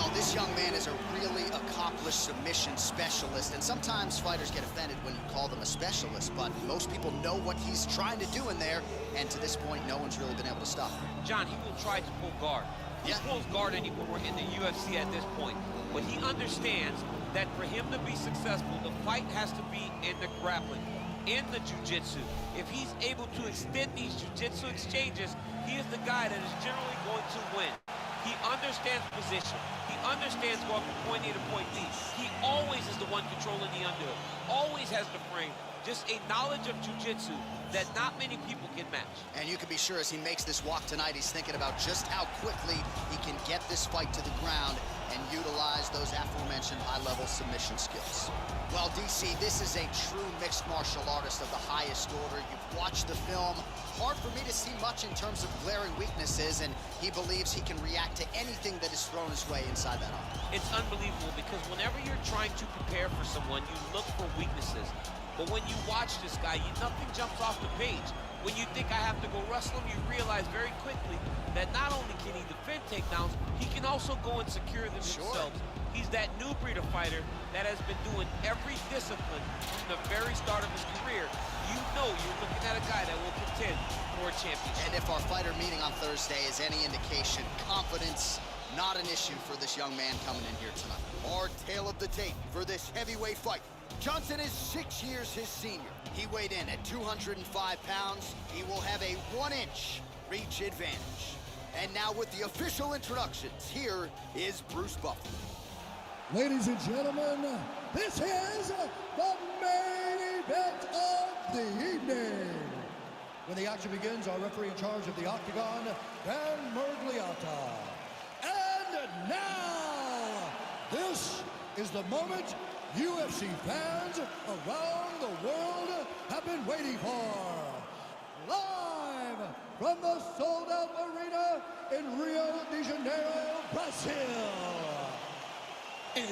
Well, this young man is a really accomplished submission specialist, and sometimes fighters get offended when you call them a specialist, but most people know what he's trying to do in there, and to this point, no one's really been able to stop him. John, he will try to pull guard. He pulls guard anymore in the UFC at this point, but he understands that for him to be successful, the fight has to be in the grappling, in the jiu-jitsu. If he's able to extend these jiu-jitsu exchanges, he is the guy that is generally going to win. He understands position. He understands going from point A to point B. He always is the one controlling the underhook. Always has the frame. Just a knowledge of jiu-jitsu that not many people can match. And you can be sure as he makes this walk tonight, he's thinking about just how quickly he can get this fight to the ground and utilize those aforementioned high-level submission skills. Well, DC, this is a true mixed martial artist of the highest order. You've watched the film. Hard for me to see much in terms of glaring weaknesses, and he believes he can react to anything that is thrown his way inside that arm. It's unbelievable because whenever you're trying to prepare for someone, you look for weaknesses. But when you watch this guy, nothing jumps off the page. When you think I have to go wrestle him, you realize very quickly that not only can he defend takedowns, he can also go and secure them himself. He's that new breed of fighter that has been doing every discipline from the very start of his career. You know you're looking at a guy that will contend for a championship. And if our fighter meeting on Thursday is any indication, confidence not an issue for this young man coming in here tonight. Our tale of the tape for this heavyweight fight. Johnson is 6 years his senior. He weighed in at 205 pounds. He will have a 1-inch reach advantage. And now with the official introductions, here is Bruce Buffer. Ladies and gentlemen, this is the main event of the evening. When the action begins, our referee in charge of the Octagon, Dan Mergliata. And now, this is the moment UFC fans around the world have been waiting for. Live from the sold-out arena in Rio de Janeiro, Brazil. It's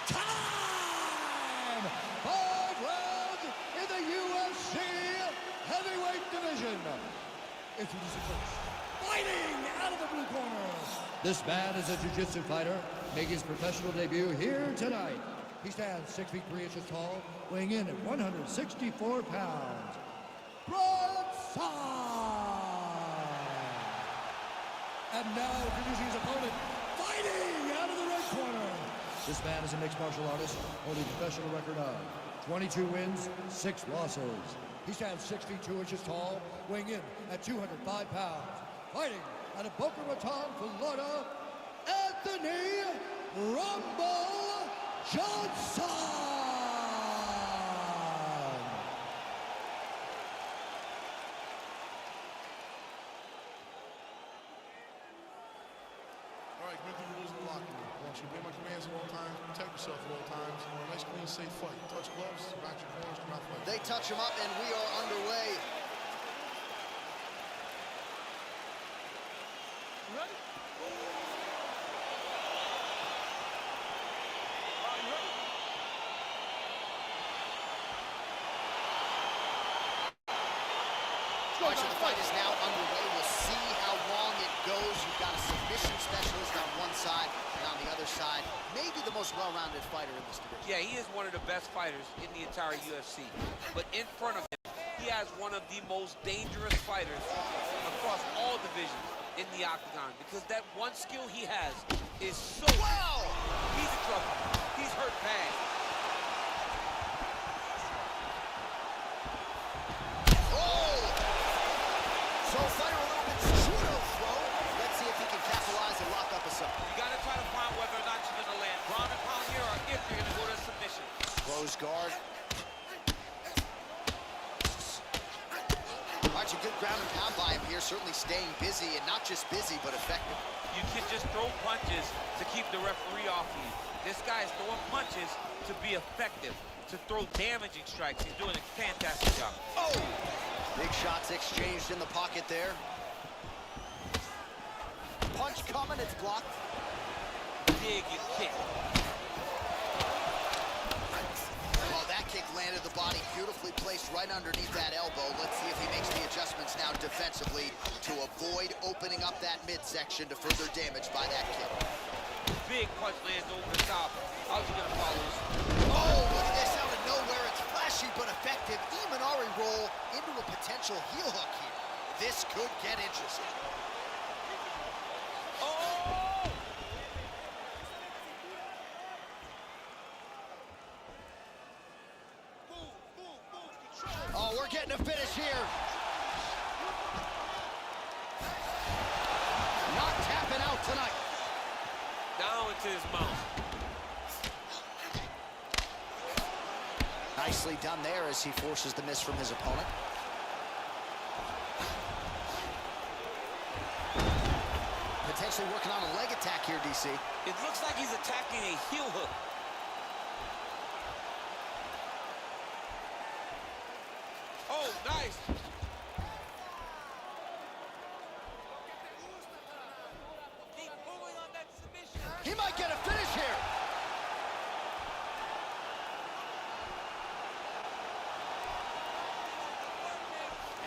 time! 5 rounds in the UFC heavyweight division. Introducing first, fighting out of the blue corner. This man is a jiu-jitsu fighter, making his professional debut here tonight. He stands 6 feet 3 inches tall, weighing in at 164 pounds. Brunson! And now introducing his opponent, fighting out of the red corner. This man is a mixed martial artist, holding a professional record of 22 wins, 6 losses. He stands 6 feet 2 inches tall, weighing in at 205 pounds. Fighting out of Boca Raton, Florida, Anthony Rumble Johnson! All right, commit to the rules of the locker room. I want you to obey my commands at all times, protect yourself at all times, and a nice, clean, safe fight. Touch gloves, back your corners, do not fight. They touch him up, and we are underway. Ready? All right, so the fight is now underway. We'll see how long it goes. You've got a submission specialist on one side, and on the other side, maybe the most well-rounded fighter in this division. Yeah, he is one of the best fighters in the entire UFC. But in front of him, he has one of the most dangerous fighters across all divisions in the Octagon, because that one skill he has is so... Wow! He's in trouble. He's hurt bad. So fighter a little bit pseudo throw. Let's see if he can capitalize and lock up a sub. You got to try to find whether or not you're going to land ground and pound here or if you're going to go to submission. Close guard. All right, a good ground and pound by him here, certainly staying busy, and not just busy, but effective. You can just throw punches to keep the referee off you. This guy is throwing punches to be effective, to throw damaging strikes. He's doing a fantastic job. Oh! Big shots exchanged in the pocket there. Punch coming, it's blocked. Big kick. Well, that kick landed the body beautifully placed right underneath that elbow. Let's see if he makes the adjustments now defensively to avoid opening up that midsection to further damage by that kick. Big punch lands over the top. How's he gonna follow this? Oh, look at this out of nowhere. It's flashy but effective. Imanari roll into a potential heel hook here. This could get interesting. Oh, we're getting a finish here. Not tapping out tonight. Down into his mouth. Nicely done there as he forces the miss from his opponent. Potentially working on a leg attack here, DC. It looks like he's attacking a heel hook. Oh, nice. Keep pulling on that submission. He might get a finish here.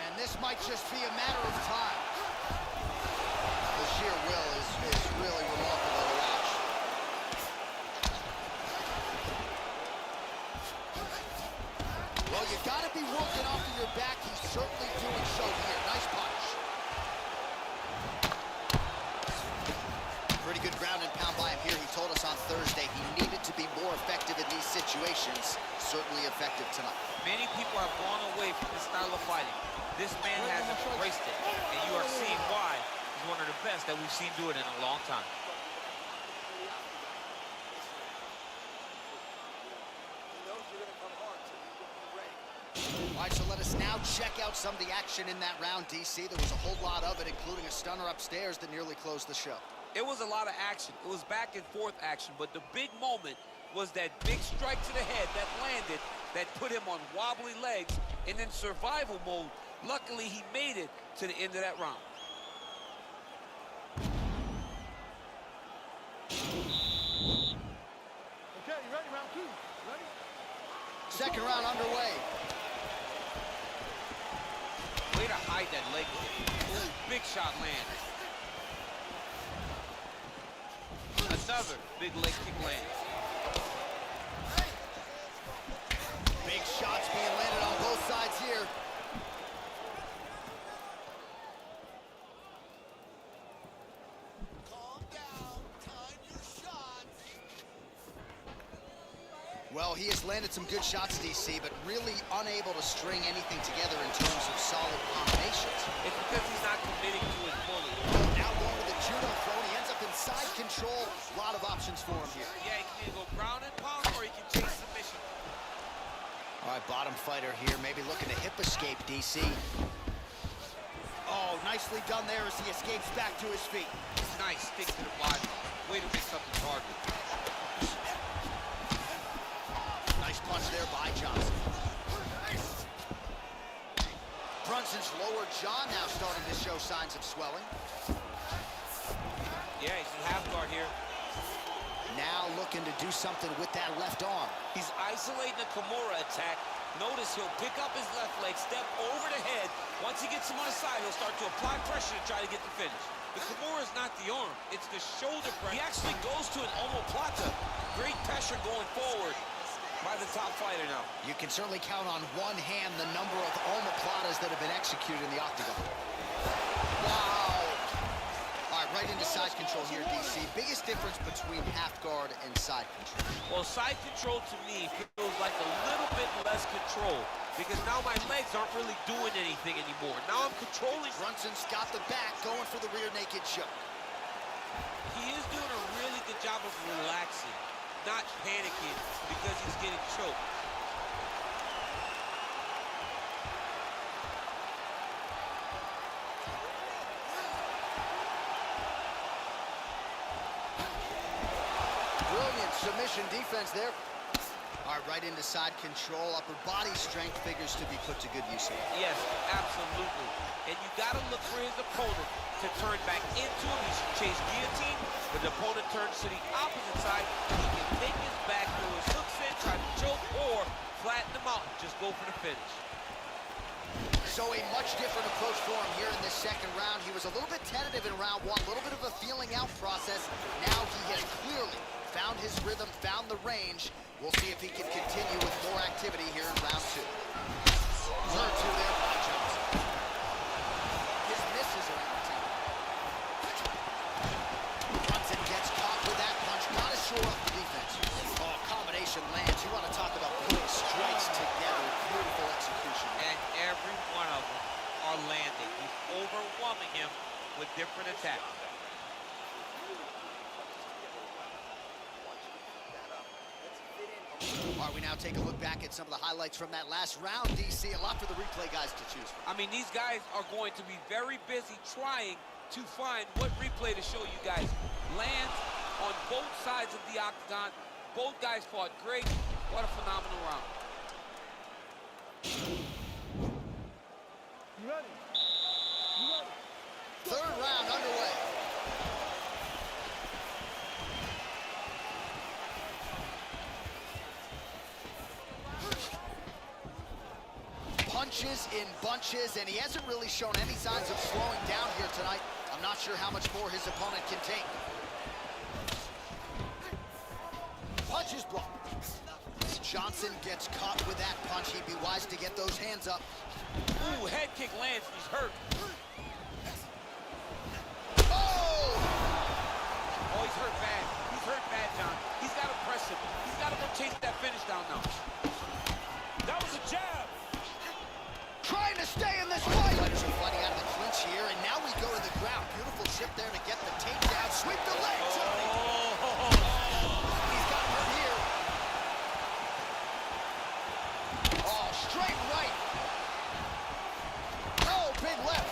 And this might just be a matter of time. The sheer will is really remarkable to watch. Well, you got to be working off of your back. He's certainly doing so here. Nice punch. Pretty good ground and pound by him here. He told us on Thursday he needed to be more effective in these situations. Certainly effective tonight. Many people have gone away from this style of fighting. This man has embraced it, and you are seeing why he's one of the best that we've seen do it in a long time. All right, so let us now check out some of the action in that round, DC. There was a whole lot of it, including a stunner upstairs that nearly closed the show. It was a lot of action. It was back and forth action, but the big moment was that big strike to the head that landed, that put him on wobbly legs, and in survival mode. Luckily, he made it to the end of that round. Okay, you ready? Round two. Ready? Second round underway. Way to hide that leg kick. Ooh, big shot lands. Another big leg kick lands. Big shots being landed on both sides here. Calm down, time your shots. Well, he has landed some good shots, DC, but really unable to string anything together in terms of solid combinations. It's because he's not committing to his bullet. Now going with the judo throw, and he ends up in side control. A lot of options for him here. Yeah, he can either go ground and pound or he can chase submission. All right, bottom fighter here, maybe looking to hip escape, DC. Oh, nicely done there as he escapes back to his feet. Nice stick to the body. Way to mix up the target. Nice punch there by Johnson. Brunson's lower jaw now starting to show signs of swelling. Yeah, he's in half guard here. Now looking to do something with that left arm. He's isolating the Kimura attack. Notice he'll pick up his left leg, step over the head. Once he gets him on the side, he'll start to apply pressure to try to get the finish. The Kimura is not the arm, it's the shoulder pressure. He actually goes to an omoplata. Great pressure going forward by the top fighter now. You can certainly count on one hand the number of omoplatas that have been executed in the Octagon. Wow. All right, right into side control here, DC. Biggest difference between half guard and side control. Well, side control to me feels like a little bit less control because now my legs aren't really doing anything anymore. Now I'm controlling. Brunson's got the back going for the rear naked choke. He is doing a really good job of relaxing, not panicking because he's getting choked. Brilliant submission defense there. All right, right into side control. Upper body strength figures to be put to good use here. Yes, absolutely. And you got to look for his opponent to turn back into him. He should chase guillotine. But the opponent turns to the opposite side. He can take his back, throw his hooks in, try to choke or flatten them out. Just go for the finish. So a much different approach for him here in this second round. He was a little bit tentative in round one, a little bit of a feeling out process. Now he has clearly found his rhythm, found the range. We'll see if he can continue with more activity here in round two. Turn two there by Johnson. His misses are entertaining. Brunson gets caught with that punch. Gotta shore up the defense. Oh, combination lands. You want to talk about putting strikes together. Beautiful execution. And every one of them are landing. He's overwhelming him with different attacks. All right, we now take a look back at some of the highlights from that last round, DC. A lot for the replay guys to choose from. I mean, these guys are going to be very busy trying to find what replay to show you guys. Lands on both sides of the octagon. Both guys fought great. What a phenomenal round. You ready? You ready? Third round underway. Punches in bunches, and he hasn't really shown any signs of slowing down here tonight. I'm not sure how much more his opponent can take. Punches blocked. Johnson gets caught with that punch. He'd be wise to get those hands up. Ooh, head kick lands. He's hurt. Oh! Oh, he's hurt bad. He's hurt bad, John. He's got to press him. He's got to go chase that finish down now. That was a jab. Trying to stay in this fight. Fighters are fighting out of the clinch here, and now we go to the ground. Beautiful ship there to get the takedown. Sweep the leg, Johnny. Oh. He's got him here. Oh, straight right. Oh, big left.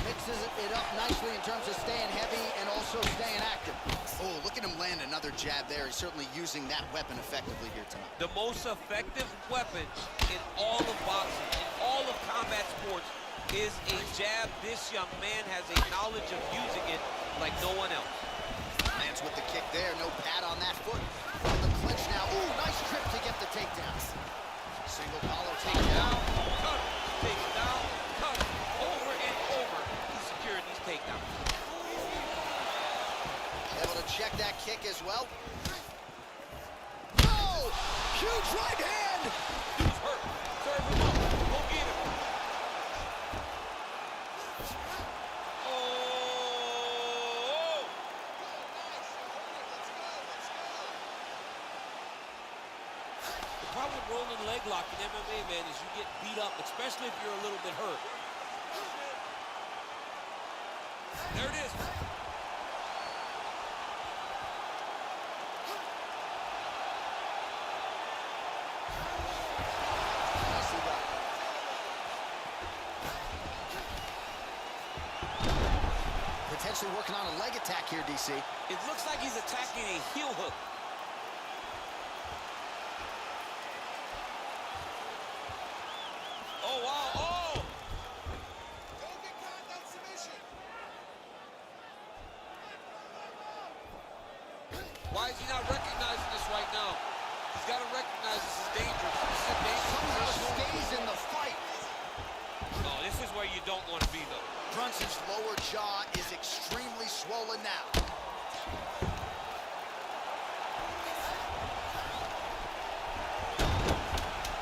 Mixes it up nicely in terms of staying heavy and also staying active. Oh, look at him land another jab there. He's certainly using that weapon effectively here tonight. The most effective weapon in all of boxing, in all of combat sports, is a jab. This young man has a knowledge of using it like no one else. Lands with the kick there. No pad on that foot. On the clinch now. Ooh, nice trip to get the takedown. Single collar takedown. Cut, take it down, cut, over and over. He's securing these takedowns. Able to check that kick as well. Oh! Huge right hand! Dude's hurt. Serve him up. Go get him. Oh! The problem with rolling leg lock in MMA, man, is you get beat up, especially if you're a little bit hurt. There it is. Nicely done. Potentially working on a leg attack here, DC. It looks like he's attacking a heel hook. Oh, wow. Oh! Why is he not recognizing this right now? He's got to recognize this is dangerous. This is a dangerous Somehow position. stays in the fight. Oh, this is where you don't want to be, though. Brunson's lower jaw is extremely swollen now.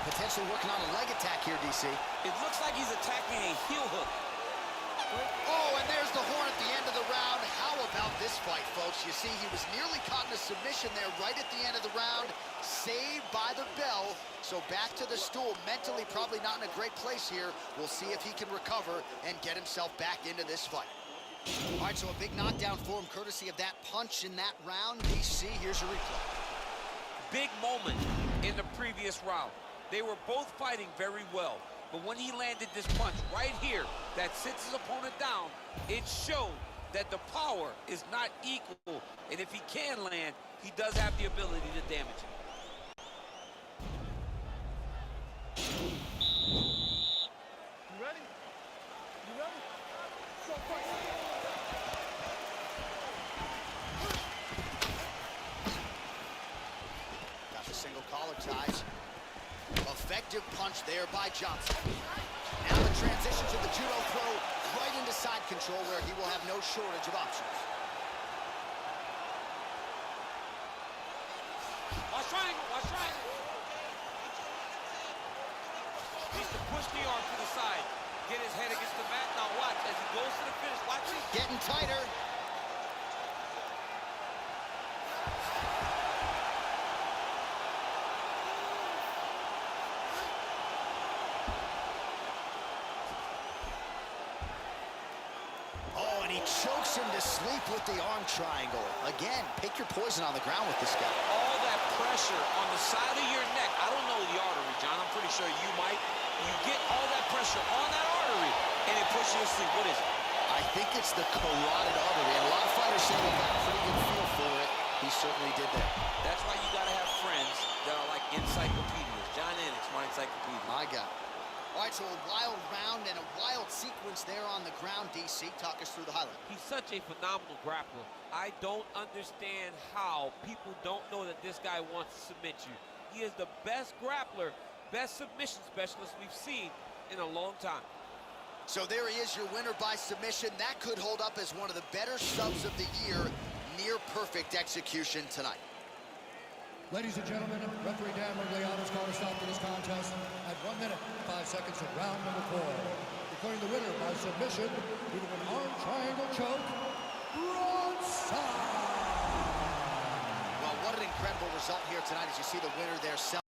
Potentially working on a leg attack here, DC. It looks like he's attacking a heel hook. Oh, and there's the horn at the end of the round. How about this fight, folks? You see, he was nearly caught in a submission there right at the end of the round. Saved by the bell. So back to the stool. Mentally probably not in a great place here. We'll see if he can recover and get himself back into this fight. All right, so a big knockdown for him, courtesy of that punch in that round. DC, here's your replay. Big moment in the previous round. They were both fighting very well. But when he landed this punch right here that sits his opponent down, it showed that the power is not equal. And if he can land, he does have the ability to damage him. You ready? You ready? Go fight. Got the single punch there by Johnson. Now the transition to the judo throw right into side control where he will have no shortage of options. Watch triangle, watch triangle. Needs to push the arm to the side. Get his head against the mat. Now watch as he goes to the finish. Watch it. Getting tighter. Oh, and he chokes him to sleep with the arm triangle. Again, pick your poison on the ground with this guy. All that pressure on the side of your neck. I don't know the artery, John. I'm pretty sure you might. You get all that pressure on that artery, and it pushes you to sleep. What is it? I think it's the carotid artery, and a lot of fighters say they got a pretty good feel for it. He certainly did that. That's why you got to have friends that are like encyclopedias. John Ennis, my encyclopedia. My God. All right, so a wild round and a wild sequence there on the ground, DC. Talk us through the highlight. He's such a phenomenal grappler. I don't understand how people don't know that this guy wants to submit you. He is the best grappler, best submission specialist we've seen in a long time. So there he is, your winner by submission. That could hold up as one of the better subs of the year. Near perfect execution tonight. Ladies and gentlemen, referee Dan Migliano's called a stop to this contest at 1 minute, 5 seconds of round number 4. Declaring the winner by submission due to an arm triangle choke, Brunson! Well, what an incredible result here tonight as you see the winner there.